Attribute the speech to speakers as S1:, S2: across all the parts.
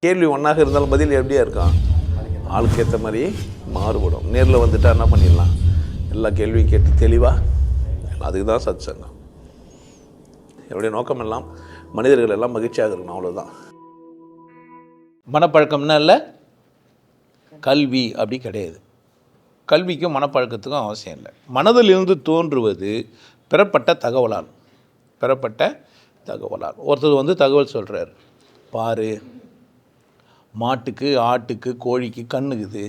S1: கேள்வி ஒன்றாக இருந்தாலும் பதில் எப்படியா இருக்கும், ஆளுக்கு ஏற்ற மாதிரி மாறுபடும். நேரில் வந்துட்டால் என்ன பண்ணிடலாம், எல்லா கேள்வியும் கேட்டு தெளிவாக. அதுக்கு தான் சத் சங்கம். என்னுடைய நோக்கம் எல்லாம் மனிதர்கள் எல்லாம் மகிழ்ச்சியாக இருக்கணும், அவ்வளோதான். மனப்பழக்கம்னா இல்லை, கல்வி அப்படி கிடையாது. கல்விக்கும் மனப்பழக்கத்துக்கும் அவசியம் இல்லை. மனதிலிருந்து தோன்றுவது பெறப்பட்ட தகவலால். ஒருத்தர் தகவல் சொல்கிறார், பாரு மாட்டுக்கு ஆட்டுக்கு கோழிக்கு கண்ணுக்குது,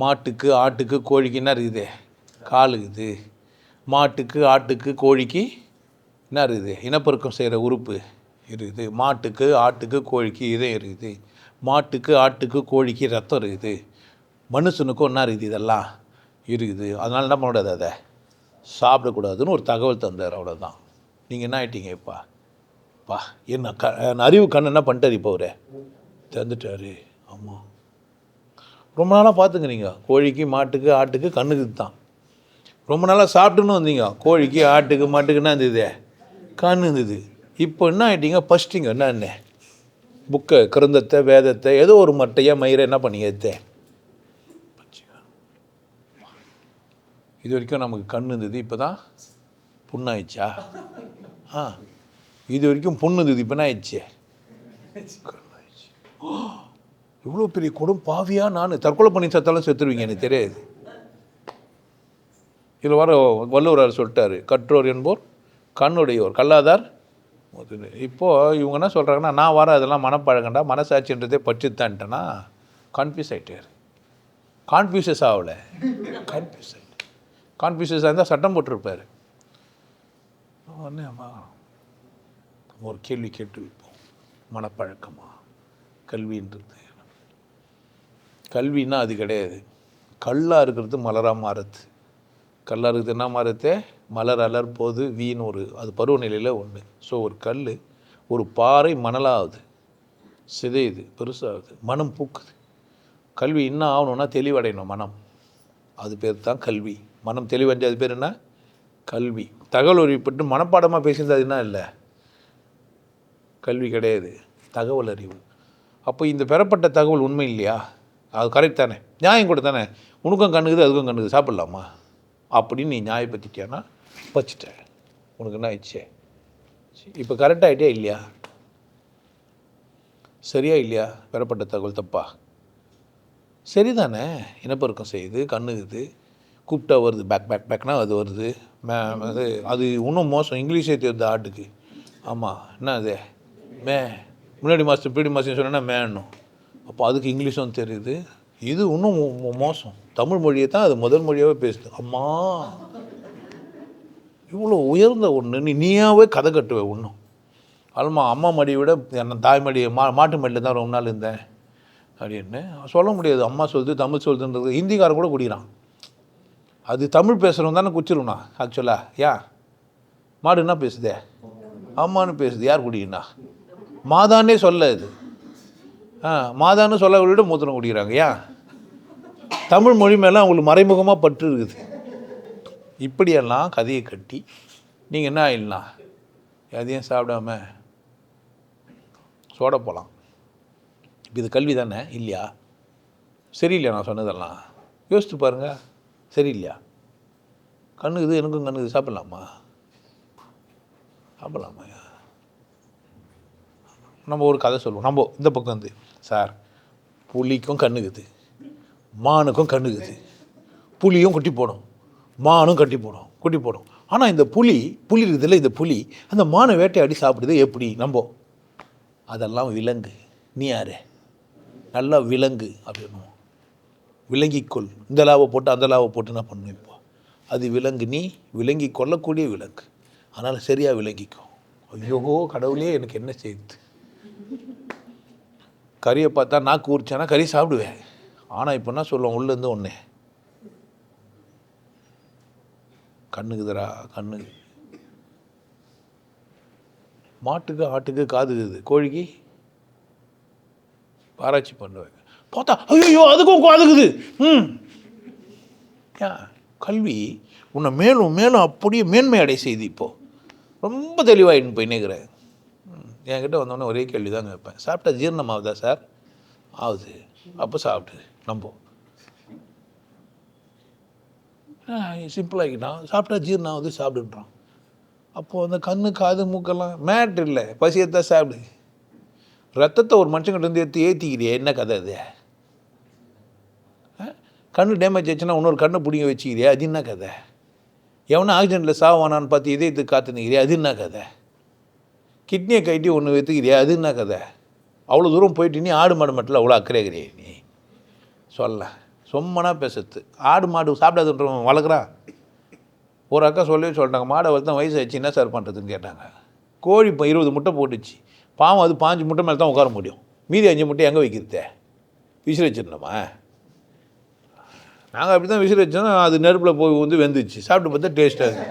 S1: மாட்டுக்கு ஆட்டுக்கு கோழிக்கு என்ன இருக்குது, காலுக்குது, மாட்டுக்கு ஆட்டுக்கு கோழிக்கு என்ன இருக்குது, இனப்பெருக்கம் செய்கிற உறுப்பு இருக்குது, மாட்டுக்கு ஆட்டுக்கு கோழிக்கு இதயம் இருக்குது, மாட்டுக்கு ஆட்டுக்கு கோழிக்கு ரத்தம் இருக்குது, மனுஷனுக்கும் என்ன இருக்குது, இதெல்லாம் இருக்குது. அதனால் என்ன பண்ணக்கூடாது, அதை சாப்பிடக்கூடாதுன்னு ஒரு தகவல் தந்தார், அவ்வளோதான். நீங்கள் என்ன ஆகிட்டீங்க இப்பா என்ன அறிவு கண் என்ன பண்ணிட்டார், இப்போ அவரை தந்துட்டார். ஆமாம், ரொம்ப நாளாக பார்த்துங்க நீங்கள், கோழிக்கு மாட்டுக்கு ஆட்டுக்கு கண்ணுக்கு தான் ரொம்ப நாளாக சாப்பிட்டுன்னு வந்தீங்க. கோழிக்கு ஆட்டுக்கு மாட்டுக்குன்னா இருந்தது, கண் இருந்தது. இப்போ என்ன ஆகிட்டீங்க, பசிட்டிங்க. என்ன புக்கை கிரந்தத்தை வேதத்தை ஏதோ ஒரு மட்டையாக மயிரை என்ன பண்ணி எடுத்தேன். இது வரைக்கும் நமக்கு கண் இருந்தது, இப்போ தான் புண்ணாயிடுச்சா? இது வரைக்கும் புண்ணு இருந்தது, இப்போ என்ன ஆயிடுச்சு, கண்ணாயிடுச்சு. இவ்வளோ பெரிய கொடும் பாவியாக நான் தற்கொலை பண்ணி சத்தாலும் செத்துருவீங்க, எனக்கு தெரியாது. இதில் வர வள்ளுவரார் சொல்லிட்டாரு, கற்றோர் என்போர் கண்ணுடையோர் கல்லாதார். இப்போது இவங்க என்ன சொல்கிறாங்கன்னா, நான் வர அதெல்லாம் மனப்பழகண்டா, மனசாட்சின்றதே பச்சுத்தான்ட்டேன்னா கன்ஃபியூஸ் ஆகிட்டார். கான்ஃபியூசஸ் ஆகலை, கான்ஃபியூசஸாக இருந்தால் சட்டம் போட்டிருப்பார். ஒரு கேள்வி கேட்டு வைப்போம், மனப்பழக்கமா கல்வின்றது? கல்வின்னா அது கிடையாது. கல்லாக இருக்கிறது மலராக மாறுது. கல்லாக இருக்கிறது என்ன மாறுது, மலர் அலர் போது வீண் ஒரு, அது பருவநிலையில் ஒன்று. ஸோ ஒரு கல், ஒரு பாறை மணலாகுது, சிதையுது, பெருசாகுது, மனம் பூக்குது. கல்வி என்ன ஆகணும்னா தெளிவடையணும் மனம், அது பேர் தான் கல்வி. மனம் தெளிவடைஞ்சு அது பேர் என்ன, கல்வி. தகவல் அறிவுப்பட்டு மனப்பாடமாக பேசியிருந்தா அது என்ன இல்லை, கல்வி கிடையாது, தகவல் அறிவு. அப்போ இந்த பெறப்பட்ட தகவல் உண்மை இல்லையா, அது கரெக்ட் தானே, நியாயம் கூட தானே. உனக்கும் கண்ணுக்குது அதுக்கும் கண்ணுக்குது, சாப்பிட்லாமா அப்படின்னு நீ நியாயப்படுத்திட்டியானா வச்சுட்ட, உனக்கு என்ன ஆயிடுச்சு. இப்போ கரெக்டாகிட்டே இல்லையா, சரியா இல்லையா, பெறப்பட்ட தகவல் தப்பா? சரிதானே, இனப்பெருக்கம் செய்யுது, கண்ணுக்குது, கூப்பிட்டா வருது, பேக்னா அது வருது. அது இன்னும் மோசம், இங்கிலீஷே தெரியுது ஆட்டுக்கு. ஆமாம், என்ன அது முன்னாடி மாதம் பிடி மாதம் சொன்னால் மேனும், அப்போ அதுக்கு இங்கிலீஷும் தெரியுது. இது இன்னும் மோசம், தமிழ் மொழியை தான் அது முதல் மொழியாகவே பேசுது. அம்மா, இவ்வளோ உயர்ந்த ஒன்று நீயாவே கதை கட்டுவே ஒன்றும். அல்மா அம்மா மடியை விட தாய்மடி மாட்டு மடியில் தான் ரொம்ப நாள் இருந்தேன் அப்படின்னு சொல்ல முடியாது. அம்மா சொல்லுது, தமிழ் சொல்லுதுன்றது ஹிந்திக்காரன் கூட குடிக்கிறான். அது தமிழ் பேசுகிறவங்க தானே குச்சிருண்ணா ஆக்சுவலாக. ஏன் மாடு என்ன பேசுதே, அம்மானு பேசுது, யார் குடிக்கணா, மாதானே சொல்ல இது. மாதான்னு சொல்ல விட மூத்திரம் குடிக்கிறாங்க. ஏன், தமிழ் மொழி மேலே அவங்களுக்கு மறைமுகமாக பற்று இருக்குது. இப்படியெல்லாம் கதையை கட்டி நீங்கள் என்ன ஆயிடலாம், எதையும் சாப்பிடாம சோட போகலாம். இப்போ இது கல்வி தானே இல்லையா? சரியில்லையா நான் சொன்னதெல்லாம்? யோசித்து பாருங்கள், சரியில்லையா? கண்ணுக்குது, எனக்கும் கண்ணுக்குது, சாப்பிட்லாமா? நம்ம ஒரு கதை சொல்லுவோம். நம்ம இந்த பக்கம் வந்து, சார் புலிக்கும் கண்ணுக்குது, மானுக்கும் கண்ணுக்குது, புலியும் குட்டி போடும், மானும் குட்டி போடும். ஆனால் இந்த புலி இருக்குதுல்ல, இந்த புலி அந்த மானை வேட்டையாடி சாப்பிடுது எப்படி? நம்ம அதெல்லாம் விலங்கு, நீ யாரு, நல்லா விலங்கு அப்படின்னு விலங்கிக்கொள். இந்த லாவை போட்டு அந்த லாவை போட்டு என்ன பண்ணணும், இப்போ அது விலங்கு, நீ விலங்கி கொள்ளக்கூடிய விலங்கு, அதனால் சரியாக விளங்கிக்கும். ஐயோ கடவுளே, எனக்கு என்ன செய்யுது. கறியை பார்த்தா நான் கூறிச்சானா கறி சாப்பிடுவேன். ஆனால் இப்போ என்ன சொல்லுவோம், உள்ளேருந்து ஒன்று கண்ணுக்குதுரா, கண்ணு. மாட்டுக்கு ஆட்டுக்கு காதுக்குது, கோழிக்கு ஆராய்ச்சி பண்ணுவேன். பார்த்தா ஐயோ அதுக்கும் காதுக்குது. ஏன், கல்வி உன்னை மேலும் மேலும் அப்படியே மேன்மை அடைய செய்து. இப்போது ரொம்ப தெளிவாகிட்டு போய் நினைக்கிறேன். என்கிட்ட வந்தோடனே ஒரே கேள்வி தாங்க வைப்பேன், சாப்பிட்டா ஜீரணமாகுதா சார்? ஆகுது. அப்போ சாப்பிட்டு நம்ம சிம்பிளாகிட்டான். சாப்பிட்டா ஜீரணம் ஆகுது, சாப்பிடுன்றான். அப்போது அந்த கண்ணு காது மூக்கெல்லாம் மேட்ரு இல்லை, பசியத்தான் சாப்பிடு. ரத்தத்தை ஒரு மனுஷங்கிட்ட இருந்து ஏற்றிக்கிறியே, என்ன கதை அது? கண்ணு டேமேஜ் ஆச்சுன்னா இன்னொரு கண்ணை பிடிங்க வச்சுக்கிறியா, அது என்ன கதை? எவனா ஆக்சிடென்ட்டில் சாவானான்னு பார்த்து இதயத்துக்கு காத்து நிற்கிறியா, அது என்ன கதை? கிட்னியை கைட்டி ஒன்று வைத்துக்கிறியா, அது என்ன கதை? அவ்வளோ தூரம் போயிட்டு நீ ஆடு மாடு மட்டும் அவ்வளோ அக்கறையாகிறியே நீ சொல்ல. சொம்மனா பேசுறது. ஆடு மாடு சாப்பிடாதுன்றவன் வளர்க்குறான். ஒரு அக்கா சொல்லவே சொல்லிட்டாங்க, மாடை வளர்த்தான் வயசு ஆச்சு, என்ன சார் பண்ணுறதுன்னு கேட்டாங்க. கோழி இப்போ 20 முட்டை போட்டுச்சு, பாவம் அது 5 முட்டை மேலே தான் உட்கார முடியும், மீதி 5 முட்டை எங்கே வைக்கிறதே? விசில் வச்சிடணுமா? நாங்கள் அப்படி தான் விசில் வச்சோம். அது நெருப்பில் போய் வந்து வெந்துச்சு, சாப்பிட்டு பார்த்தா டேஸ்ட்டாக இருக்குது.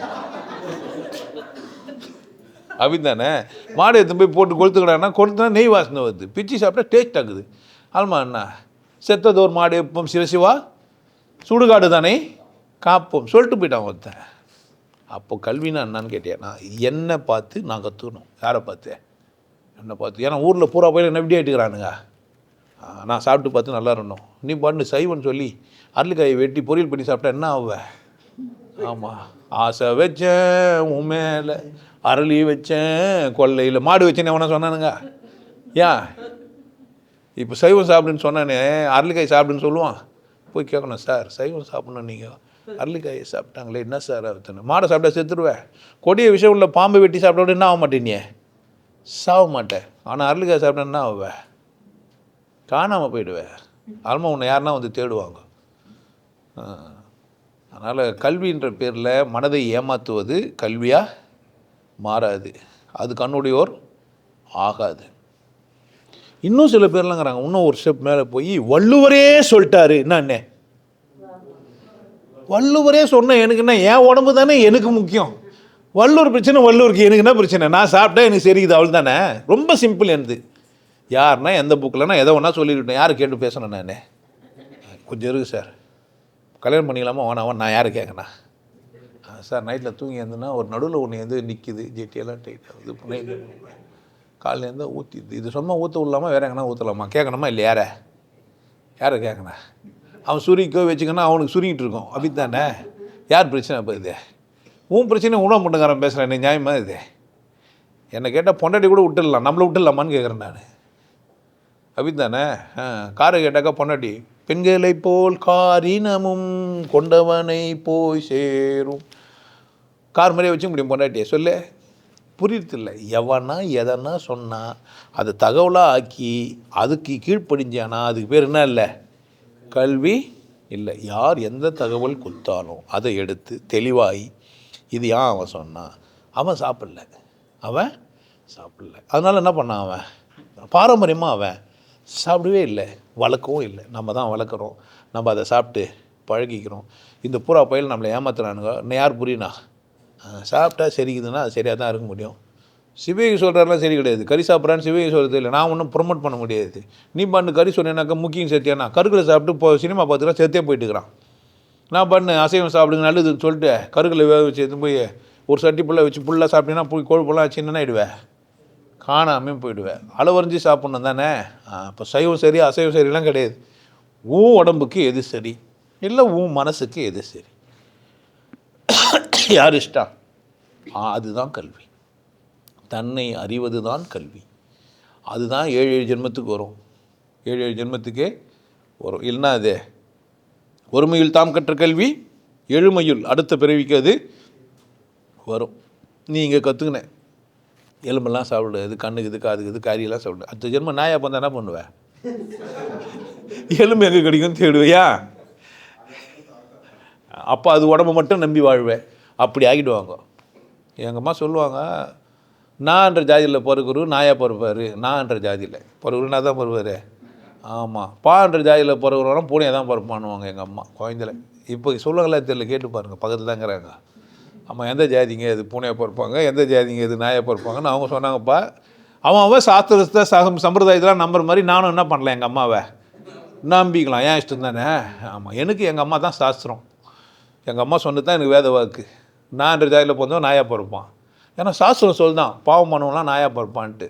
S1: அப்படி தானே? மாடு எடுத்து போய் போட்டு கொளுத்துக்கிறான்னா கொளுத்துனா நெய் வாசனை வருது, பிச்சு சாப்பிட்டா டேஸ்ட் ஆகுது. ஆல்மா அண்ணா செத்தது ஒரு மாடு எப்போம் சிவசிவா சுடுகாடு தானே காப்போம் சொல்லிட்டு போயிட்டான் ஒருத்தன். அப்போ கல்வினா என்னான்னு கேட்டேன்னா, என்னை பார்த்து நான் கற்றுக்கணும். யாரை பார்த்து? என்னை பார்த்து. ஏன்னா ஊரில் பூரா போய் என்ன எப்படி ஆகிட்டுக்கிறானுங்க. நான் சாப்பிட்டு பார்த்து நல்லா இருந்தோம். நீ பாட்டு சைவன் சொல்லி அரளிக்காயை வெட்டி பொரியல் பண்ணி சாப்பிட்டா என்ன ஆவ? ஆமாம், ஆசை வச்சேன் உன் மேலே, அரளி வச்சேன் கொல்லையில், மாடு வச்சேன்னு எவனா சொன்னானுங்க? ஏன் இப்போ சைவம் சாப்பிடுன்னு சொன்னானே அரளிக்காய் சாப்பிடுன்னு சொல்லுவான். போய் கேட்கணும், சார் சைவம் சாப்பிட்ணும், நீங்கள் அரளிக்காயை சாப்பிட்டாங்களே என்ன சார் ஆகுதுன்னு. மாடை சாப்பிட்டா செத்துருவேன். கொடிய விஷயம் உள்ள பாம்பை வெட்டி சாப்பிட்டா என்ன ஆக மாட்டேன், சாக மாட்டேன். ஆனால் அரளிக்காய் சாப்பிட்டா என்ன ஆகுவேன்? காணாமல் போயிடுவேன். ஆல்மா உன்னை யாருன்னா வந்து தேடுவாங்க. அதனால் கல்வின்ற பேரில் மனதை ஏமாற்றுவது கல்வியாக மாறாது, அது கண்ணுடையோர் ஆகாது. இன்னும் சில பேர்லாங்கிறாங்க, இன்னும் ஒரு ஸ்டெப் மேலே போய் வள்ளுவரே சொல்லிட்டாரு. என்னண்ணே வள்ளுவரே சொன்ன எனக்குன்னா என் உடம்பு தானே எனக்கு முக்கியம். வள்ளுவர் பிரச்சனை வள்ளுவருக்கு, எனக்கு என்ன பிரச்சனை? நான் சாப்பிட்டா எனக்கு சரிக்குது, அவள் தானே. ரொம்ப சிம்பிள். எனது யாருன்னா எந்த புக்கில்னா எதை ஒன்றா சொல்லிவிட்டேன், யாரை கேட்டு பேசணும்? நான் கொஞ்சம் இருக்குது சார், கல்யாணம் பண்ணிக்கலாமா வேணாவா, நான் யாரை கேட்கணா? சார் நைட்டில் தூங்கி இருந்ததுன்னா ஒரு நடுவில் ஒன்று எது நிற்கிது, ஜெட்டியெல்லாம் டைட் ஆகுது, காலையில் இருந்தால் ஊற்றிடுது. இது சும்மா ஊற்ற விடலாமா, வேறு எங்கன்னா ஊற்றலாமா? கேட்கணுமா இல்லை? யாரை கேட்கணா? அவன் சுருக்கோ வச்சுக்கன்னா அவனுக்கு சுருங்கிட்டு இருக்கும். அப்படி தானே? யார் பிரச்சனை? இப்போ இது உன் பிரச்சனை உணவு மட்டுங்காரன் பேசுகிறேன். என்ன நியாயமாக இது? என்னை கேட்டால் பொண்டாட்டி கூட விட்டுடலாம், நம்மளை விட்டுடலாமான்னு கேட்குறேன் நான். அப்படி தானே? காரை கேட்டாக்கா பொண்டாட்டி, பெண்களை போல் காரினமும் கொண்டவனை போய் சேரும். கார் மாதிரியே வச்சுக்க முடியும் பொண்டாட்டியை? சொல்லு, புரியறதில்லை. எவனா எதனா சொன்னால் அதை தகவலாக ஆக்கி அதுக்கு கீழ்ப்படிஞ்சானா அதுக்கு பேர் என்ன இல்லை? கல்வி இல்லை. யார் எந்த தகவல் கொடுத்தாலும் அதை எடுத்து தெளிவாகி இது ஏன் அவன் சொன்னான், அவன் சாப்பிடல, அதனால் என்ன பண்ணான்? அவன் பாரம்பரியமாக அவன் சாப்பிடவே இல்லை, வளர்க்கவும் இல்லை. நம்ம தான் வளர்க்குறோம், நம்ம அதை சாப்பிட்டு பழகிக்கிறோம். இந்த பூரா பயில் நம்மளை ஏமாத்துறானுங்க. இன்னும் யார் புரியுனா? சாப்பிட்டா சரிக்குதுன்னா அது சரியாக தான் இருக்க முடியும். சிவகி சொல்கிறாரெலாம் சரி கிடையாது. கறி சாப்பிட்றான்னு சிவகி சொல்கிறது இல்லை. நான் ஒன்றும் ப்ரொமோட் பண்ண முடியாது. நீ பண்ணு கறி சொன்னேன்னாக்கா முக்கியம் சேர்த்தியானா கருக்களை சாப்பிட்டு இப்போ சினிமா பார்த்துக்கலாம் சேர்த்தே போயிட்டுக்கிறான். நான் பண்ணு அசைவம் சாப்பிடுங்க நல்லதுன்னு சொல்லிட்டு கருக்களை வேக வச்சு எடுத்து போய் ஒரு சட்டி புல்லாக வச்சு புல்லாக சாப்பிட்டீங்கன்னா போய் கோழி புல்லாக வச்சு என்ன ஆகிடுவேன்? காணாமையும் போயிடுவேன். அளவறிஞ்சு சாப்பிட்ணும் தானே? இப்போ சைவம் சரி அசைவம் சரிலாம் கிடையாது. உன் உடம்புக்கு எது சரி இல்லை உன் மனசுக்கு எது சரி, யார் இஷ்டம்? அதுதான் கல்வி. தன்னை அறிவது தான் கல்வி. அதுதான் 7 ஜென்மத்துக்கு வரும். 7 ஜென்மத்துக்கே வரும். இல்லைன்னா அது ஒருமையில் தாம் கற்ற கல்வி எழுமையுள் அடுத்த பிறவிக்கு அது வரும். நீ இங்கே கற்றுக்கினேன் எலும்பெல்லாம் சாப்பிடுது, கண்ணுக்கு இது காதுக்கு இது காரியெல்லாம் சாப்பிடு. அடுத்த ஜென்மம் நாயா பார்த்தா என்ன பண்ணுவேன்? எலும்பு எங்கே கிடைக்கும்னு தேடுவையா? அப்போ அது உடம்பை மட்டும் நம்பி வாழ்வேன். அப்படி ஆகிடுவாங்க. எங்கள் அம்மா சொல்லுவாங்க, நான்ற ஜாதியில் பிறகுரு நாயாக பிறப்பார். நான்ற ஜாதியில் பிறகுரு நான் தான் பிறப்பார். ஆமாம், பான்ற ஜாதியில் பிறகுறோன்னா பூனையை தான் பிறப்பானுவாங்க எங்கள் அம்மா குழந்தையில. இப்போ சொல்லுவாங்களா தெரியல, கேட்டு பாருங்கள், பக்கத்தில் தாங்கிறாங்க. ஆமாம், எந்த ஜாதிங்க இது பூனையை பிறப்பாங்க, எந்த ஜாதிங்க இது நாயை பிறப்பாங்கன்னு அவங்க சொன்னாங்கப்பா. அவன் சாஸ்திரத்தை சம்பிரதாயத்தெலாம் நம்புற மாதிரி நானும் என்ன பண்ணல, எங்கள் அம்மாவை நம்பிக்கலாம். ஏன் இஷ்டம் தானே? ஆமாம், எனக்கு எங்கள் அம்மா தான் சாஸ்திரம். எங்கள் அம்மா சொன்னது தான் எனக்கு வேத வாக்கு. நான்ற ஜாதியில் பிறந்தவன் நாயாக பிறப்பான். ஏன்னா சாஸ்திரம் சொல்லுதான் பாவம் பண்ணுவலாம் நாயாக பிறப்பான்ட்டு.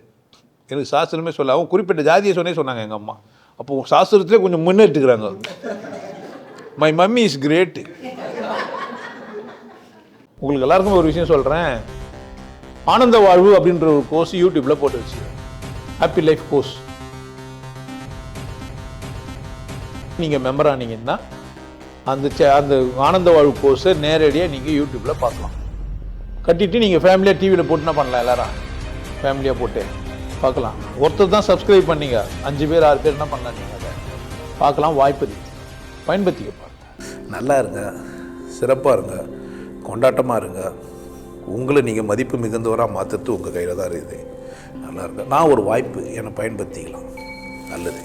S1: எனக்கு சாஸ்திரமே சொல்ல, அவன் குறிப்பிட்ட ஜாதியை சொன்னே சொன்னாங்க எங்கள் அம்மா. அப்போது சாஸ்திரத்திலே கொஞ்சம் முன்னேற்றுக்கிறாங்க. My mummy is great. உங்களுக்கு எல்லாருக்கும் ஒரு விஷயம் சொல்கிறேன். ஆனந்த வாழ்வு அப்படின்ற ஒரு கோர்ஸ் யூடியூப்பில் போட்டு வச்சு, ஹாப்பி லைஃப் கோர்ஸ். நீங்கள் மெம்பர் ஆனீங்கன்னா அந்த ஆனந்த வாழ்வு கோர்ஸை நேரடியாக நீங்கள் யூடியூப்பில் பார்க்கலாம். கட்டிட்டு நீங்கள் ஃபேமிலியாக டிவியில் போட்டுனா பண்ணலாம். எல்லாரும் ஃபேமிலியாக போட்டு பார்க்கலாம். ஒருத்தர் தான் சப்ஸ்கிரைப் பண்ணீங்க, 5 பேர் 6 பேர் என்ன பண்ணலாம், நீங்கள் அதை பார்க்கலாம். வாய்ப்பு பயன்படுத்திக்க பாருங்க. நல்லா இருங்க, சிறப்பாக இருங்க, கொண்டாட்டமாக இருங்க. உங்களை நீங்கள் மதிப்பு மிகுந்தவராக மாற்றுறது உங்கள் கையில் தான் இருக்குது. நல்லா இருங்க. நான் ஒரு வாய்ப்பு என்னை பயன்படுத்திக்கலாம். நல்லது.